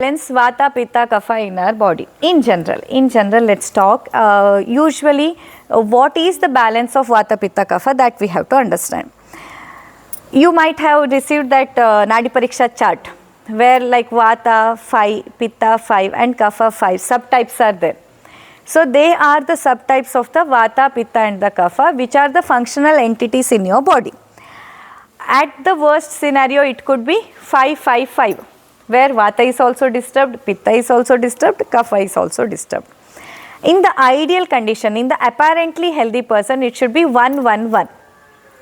Balance vata, pitta, kapha in our body. In general, let's talk. Usually, what is the balance of vata, pitta, kapha, that we have to understand. You might have received that Nadi Pariksha chart where like vata 5, pitta 5 and kapha 5 subtypes are there. So they are the subtypes of the vata, pitta and the kapha, which are the functional entities in your body. At the worst scenario, it could be 5-5-5, where vata is also disturbed, pitta is also disturbed, kapha is also disturbed. In the ideal condition, in the apparently healthy person, it should be 1-1-1.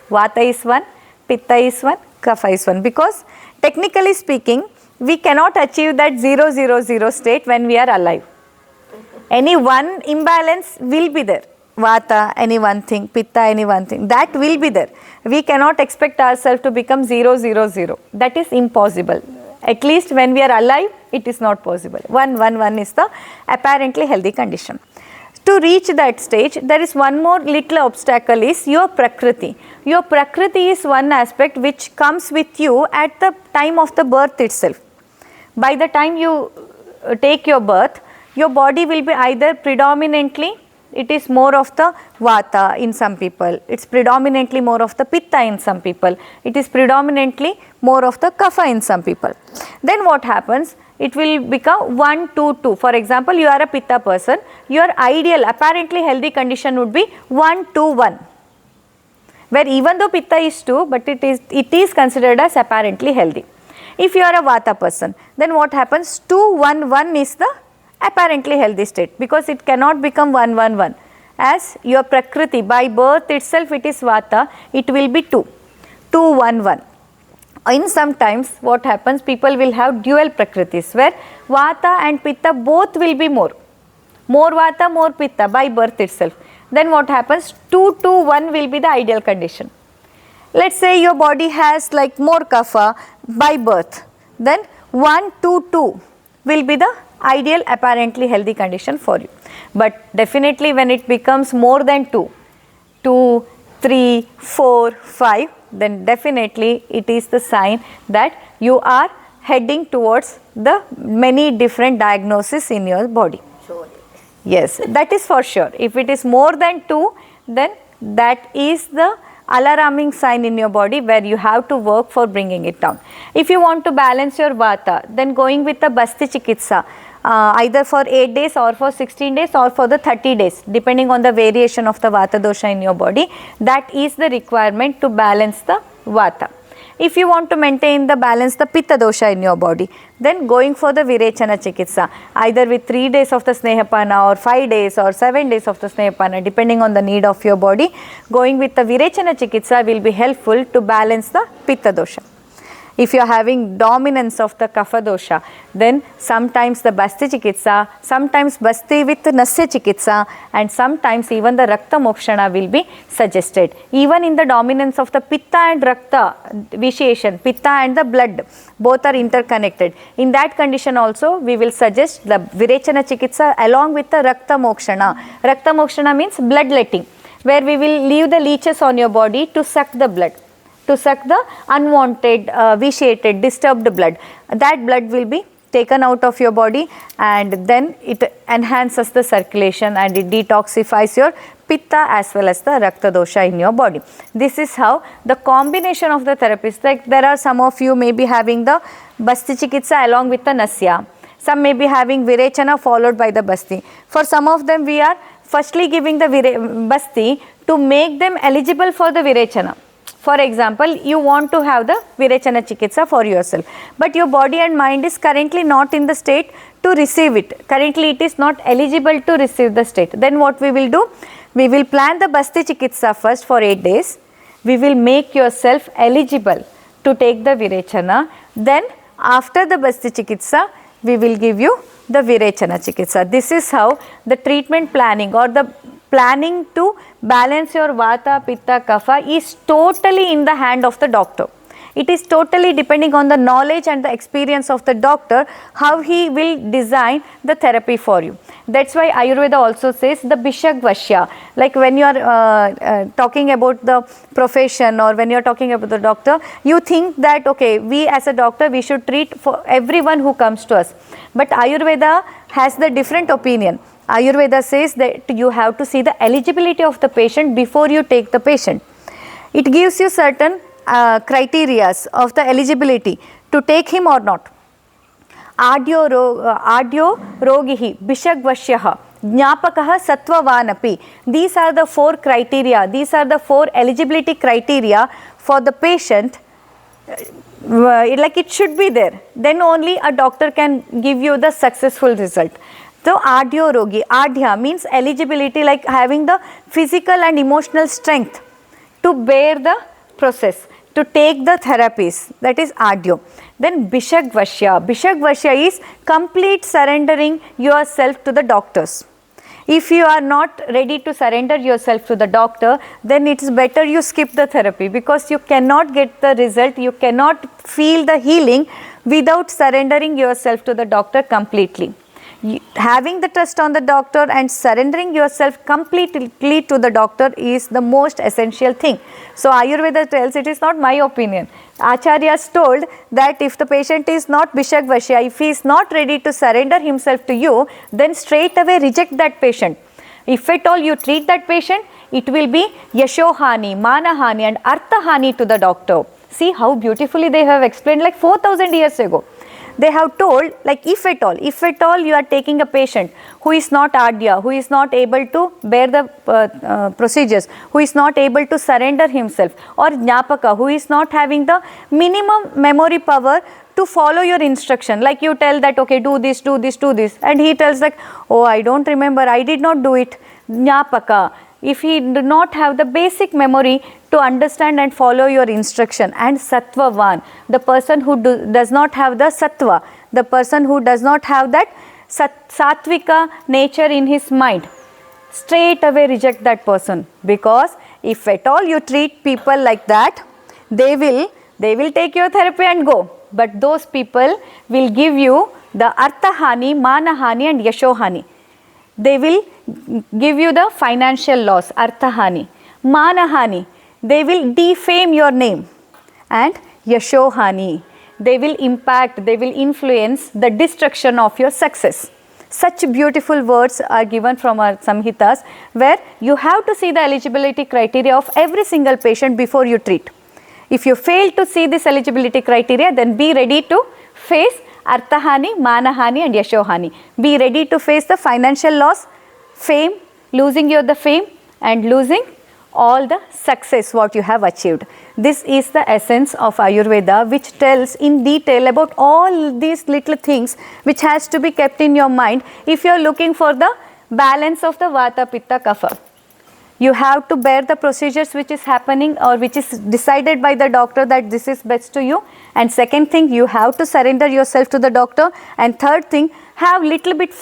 Vata is 1, pitta is 1, kapha is 1, because technically speaking, we cannot achieve that 0-0-0 state when we are alive. Any one imbalance will be there. Vata, any one thing, pitta, any one thing, that will be there. We cannot expect ourselves to become 0-0-0. That is impossible. At least when we are alive, it is not possible. 1-1-1 is the apparently healthy condition. To reach that stage, there is one more little obstacle, is your Prakriti. Your Prakriti is one aspect which comes with you at the time of the birth itself. By the time you take your birth, your body will be either predominantly, it is more of the vata in some people, it's predominantly more of the pitta in some people, it is predominantly more of the kapha in some people. Then what happens? It will become 1-2-2. For example, you are a pitta person, your ideal apparently healthy condition would be 1-2-1, where even though pitta is 2, but it is considered as apparently healthy. If you are a vata person, then what happens? 2-1-1 is the apparently healthy state, because it cannot become 1-1-1. As your Prakriti, by birth itself it is vata, it will be 2-1-1. In sometimes what happens, people will have dual Prakritis, where vata and pitta both will be more vata, more pitta by birth itself. Then what happens? 2-2-1 will be the ideal condition. Let's say your body has like more kapha by birth, then 1-2-2 will be the ideal apparently healthy condition for you. But definitely when it becomes more than 2, 3, 4, 5, then definitely it is the sign that you are heading towards the many different diagnoses in your body. Sure. Yes, that is for sure. If it is more than 2, then that is the alarming sign in your body where you have to work for bringing it down. If you want to balance your vata, then going with the basti chikitsa, either for 8 days or for 16 days or for the 30 days, depending on the variation of the vata dosha in your body, that is the requirement to balance the vata. If you want to maintain the balance, the pitta dosha in your body, then going for the virechana chikitsa, either with 3 days of the snehapana or 5 days or 7 days of the snehapana, depending on the need of your body, going with the virechana chikitsa will be helpful to balance the pitta dosha. If you are having dominance of the kapha dosha, then sometimes the basti chikitsa, sometimes basti with nasya chikitsa, and sometimes even the rakta mokshana will be suggested. Even in the dominance of the pitta and rakta vitiation, pitta and the blood, both are interconnected. In that condition also, we will suggest the virechana chikitsa along with the rakta mokshana. Rakta mokshana means bloodletting, where we will leave the leeches on your body to suck the blood, to suck the unwanted, vitiated, disturbed blood. That blood will be taken out of your body, and then it enhances the circulation and it detoxifies your pitta as well as the rakta dosha in your body. This is how the combination of the therapies, like there are some of you may be having the basti chikitsa along with the nasya. Some may be having virechana followed by the basti. For some of them, we are firstly giving the basti to make them eligible for the virechana. For example, you want to have the virechana chikitsa for yourself, but your body and mind is currently not in the state to receive it. Currently, it is not eligible to receive the state. Then what we will do? We will plan the basti chikitsa first for 8 days. We will make yourself eligible to take the virechana. Then after the basti chikitsa, we will give you the virechana chikitsa. This is how the treatment planning or the planning to balance your vata, pitta, kapha is totally in the hand of the doctor. It is totally depending on the knowledge and the experience of the doctor, how he will design the therapy for you. That's why Ayurveda also says the Bishak Vashya. Like when you are talking about the profession, or when you are talking about the doctor, you think that okay, we as a doctor, we should treat for everyone who comes to us. But Ayurveda has the different opinion. Ayurveda says that you have to see the eligibility of the patient before you take the patient. It gives you certain criteria of the eligibility to take him or not. Adyo rogihi bishagvashyaha jnapakaha satvavanapi. These are the 4 criteria. These are the 4 eligibility criteria for the patient. Like it should be there. Then only a doctor can give you the successful result. So adyo rogi, adhya means eligibility, like having the physical and emotional strength to bear the process, to take the therapies, that is adyo. Then bishagvashya. Bishagvashya is complete surrendering yourself to the doctors. If you are not ready to surrender yourself to the doctor, then it's better you skip the therapy, because you cannot get the result, you cannot feel the healing without surrendering yourself to the doctor completely. Having the trust on the doctor and surrendering yourself completely to the doctor is the most essential thing. So Ayurveda tells, it is not my opinion. Acharyas told that if the patient is not Bishagvashya, if he is not ready to surrender himself to you, then straight away reject that patient. If at all you treat that patient, it will be Yashohani, Manahani and Arthahani to the doctor. See how beautifully they have explained, like 4,000 years ago. They have told, like if at all you are taking a patient who is not adya, who is not able to bear the procedures, who is not able to surrender himself, or jnapaka, who is not having the minimum memory power to follow your instruction, like you tell that okay, do this, do this, do this, and he tells like, oh, I don't remember, I did not do it. Jnapaka, if he do not have the basic memory to understand and follow your instruction. And sattvavan, the person who does not have the sattva, the person who does not have that sattvika nature in his mind, straight away reject that person. Because if at all you treat people like that, they will take your therapy and go. But those people will give you the arthahani, manahani and yashohani. They will give you the financial loss, arthahani. Manahani, they will defame your name. And yashohani, they will impact, they will influence the destruction of your success. Such beautiful words are given from our Samhitas, where you have to see the eligibility criteria of every single patient before you treat. If you fail to see this eligibility criteria, then be ready to face Arthahani, Manahani and Yashohani. Be ready to face the financial loss, fame, losing the fame and losing all the success what you have achieved. This is the essence of Ayurveda, which tells in detail about all these little things which has to be kept in your mind if you are looking for the balance of the vata, pitta, kapha. You have to bear the procedures which is happening or which is decided by the doctor that this is best to you. And second thing, you have to surrender yourself to the doctor. And third thing, have little bit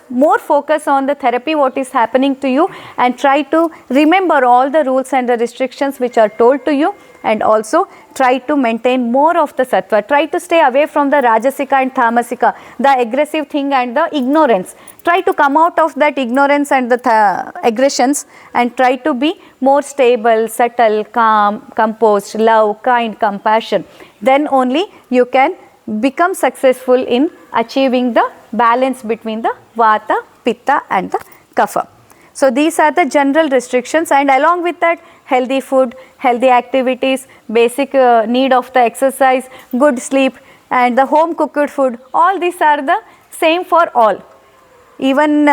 more focus on the therapy what is happening to you, and try to remember all the rules and the restrictions which are told to you, and also try to maintain more of the sattva. Try to stay away from the rajasika and tamasika, the aggressive thing and the ignorance. Try to come out of that ignorance and the aggressions, and try to be more stable, subtle, calm, composed, love, kind, compassion. Then only you can become successful in achieving the balance between the vata, pitta and the kapha. So these are the general restrictions, and along with that, healthy food, healthy activities, basic need of the exercise, good sleep and the home cooked food, all these are the same for all. Even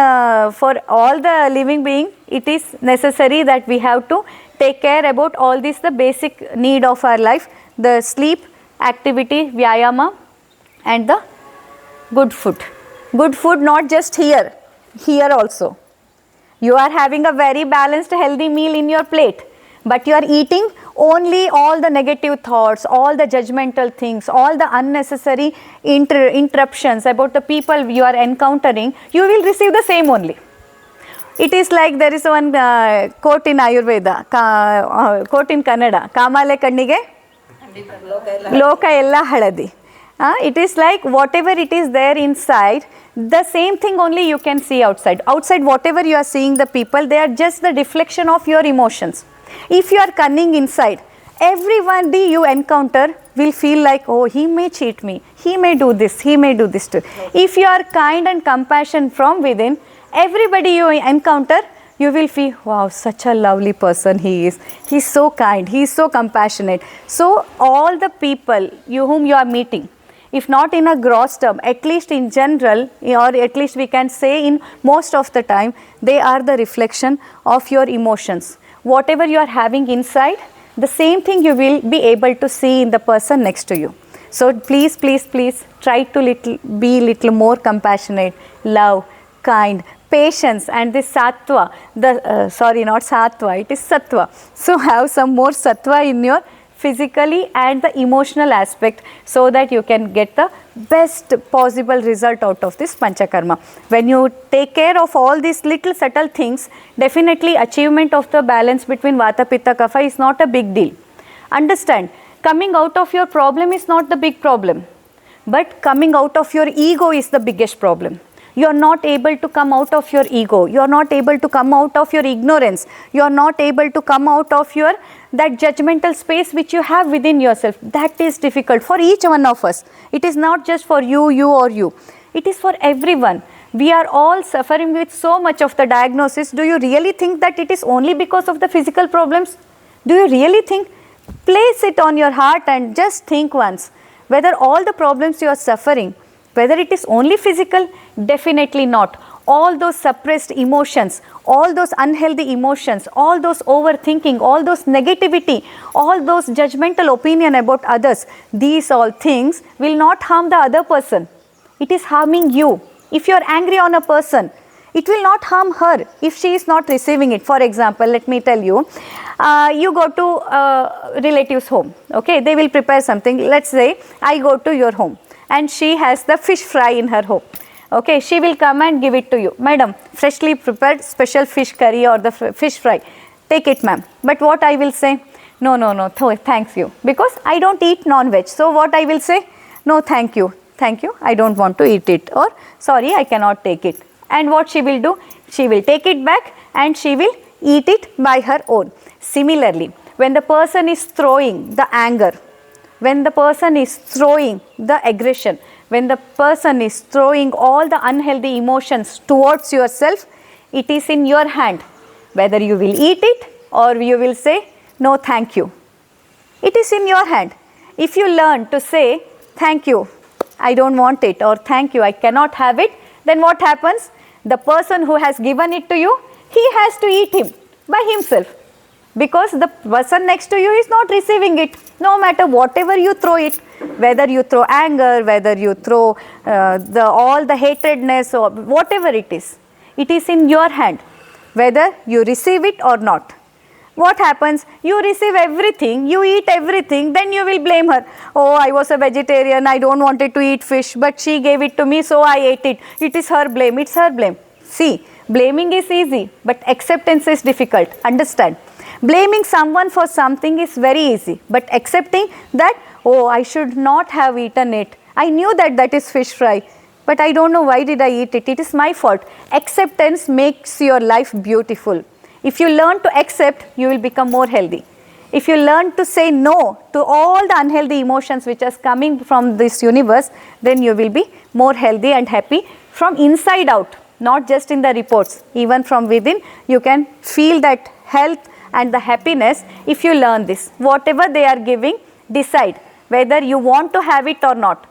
for all the living being, it is necessary that we have to take care about all these, the basic need of our life, the sleep, activity, vyayama and the good food. Good food not just here also. You are having a very balanced healthy meal in your plate, but you are eating only all the negative thoughts, all the judgmental things, all the unnecessary interruptions about the people you are encountering, you will receive the same only. It is like there is one quote in Ayurveda, quote in Kannada, Kamale kannige Loka ella haladi. It is like whatever it is there inside, the same thing only you can see outside. Outside, whatever you are seeing, the people, they are just the reflection of your emotions. If you are cunning inside, everybody you encounter will feel like, oh, he may cheat me, he may do this too. If you are kind and compassion from within, everybody you encounter, you will feel, wow, such a lovely person he is. He's so kind, he's so compassionate. So all the people whom you are meeting, if not in a gross term, at least in general, or at least we can say in most of the time, they are the reflection of your emotions. Whatever you are having inside, the same thing you will be able to see in the person next to you. So please, please, please try to be little more compassionate, love, kind, patience, and this sattva, sorry, not sattva, it is sattva. So have some more sattva in your physically and the emotional aspect, so that you can get the best possible result out of this panchakarma. When you take care of all these little subtle things, definitely achievement of the balance between vata, pitta, kapha is not a big deal. Understand, coming out of your problem is not the big problem, but coming out of your ego is the biggest problem. You are not able to come out of your ego. You are not able to come out of your ignorance. You are not able to come out of your that judgmental space which you have within yourself. That is difficult for each one of us. It is not just for you or you. It is for everyone. We are all suffering with so much of the diagnosis. Do you really think that it is only because of the physical problems? Do you really think? Place it on your heart and just think once whether all the problems you are suffering, whether it is only physical. Definitely not. All those suppressed emotions, all those unhealthy emotions, all those overthinking, all those negativity, all those judgmental opinion about others, these all things will not harm the other person. It is harming you. If you are angry on a person, it will not harm her if she is not receiving it. For example, let me tell you, you go to a relative's home, okay, they will prepare something. Let's say I go to your home and she has the fish fry in her home. Okay, she will come and give it to you. Madam, freshly prepared special fish curry or the fish fry. Take it, ma'am. But what I will say? No, thanks you. Because I don't eat non-veg. So what I will say? No, thank you, I don't want to eat it. Or, sorry, I cannot take it. And what she will do? She will take it back and she will eat it by her own. Similarly, when the person is throwing the anger, when the person is throwing the aggression, when the person is throwing all the unhealthy emotions towards yourself, it is in your hand whether you will eat it or you will say, no, thank you. It is in your hand. If you learn to say, thank you, I don't want it, or thank you, I cannot have it, then what happens? The person who has given it to you, he has to eat him by himself, because the person next to you is not receiving it. No matter whatever you throw it, whether you throw anger, whether you throw all the hatredness or whatever it is in your hand, whether you receive it or not. What happens? You receive everything, you eat everything, then you will blame her. Oh, I was a vegetarian, I don't wanted to eat fish, but she gave it to me, so I ate it. It is her blame, it's her blame. See, blaming is easy, but acceptance is difficult. Understand? Blaming someone for something is very easy, but accepting that, oh, I should not have eaten it. I knew that that is fish fry, but I don't know why did I eat it. It is my fault. Acceptance makes your life beautiful. If you learn to accept, you will become more healthy. If you learn to say no to all the unhealthy emotions which are coming from this universe, then you will be more healthy and happy from inside out, not just in the reports. Even from within, you can feel that health and the happiness if you learn this. Whatever they are giving, decide whether you want to have it or not.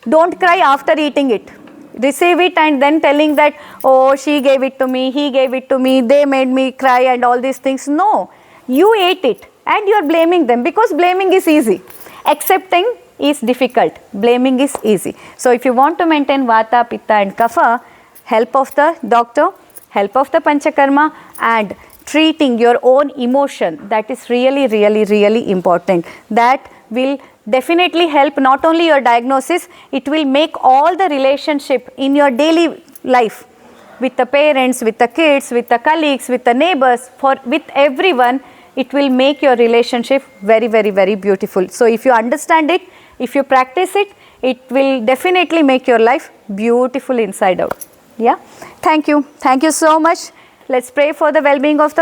Don't cry after eating it. Receive it and then telling that, oh, she gave it to me, he gave it to me, they made me cry and all these things. No, you ate it and you are blaming them, because blaming is easy. Accepting is difficult. Blaming is easy. So if you want to maintain vata, pitta and kapha, help of the doctor, help of the panchakarma, and treating your own emotion, that is really, really, really important. That will definitely help not only your diagnosis, it will make all the relationship in your daily life with the parents, with the kids, with the colleagues, with the neighbors, with everyone, it will make your relationship very, very, very beautiful. So if you understand it, if you practice it, it will definitely make your life beautiful inside out. Yeah. Thank you. Thank you so much. Let's pray for the well-being of the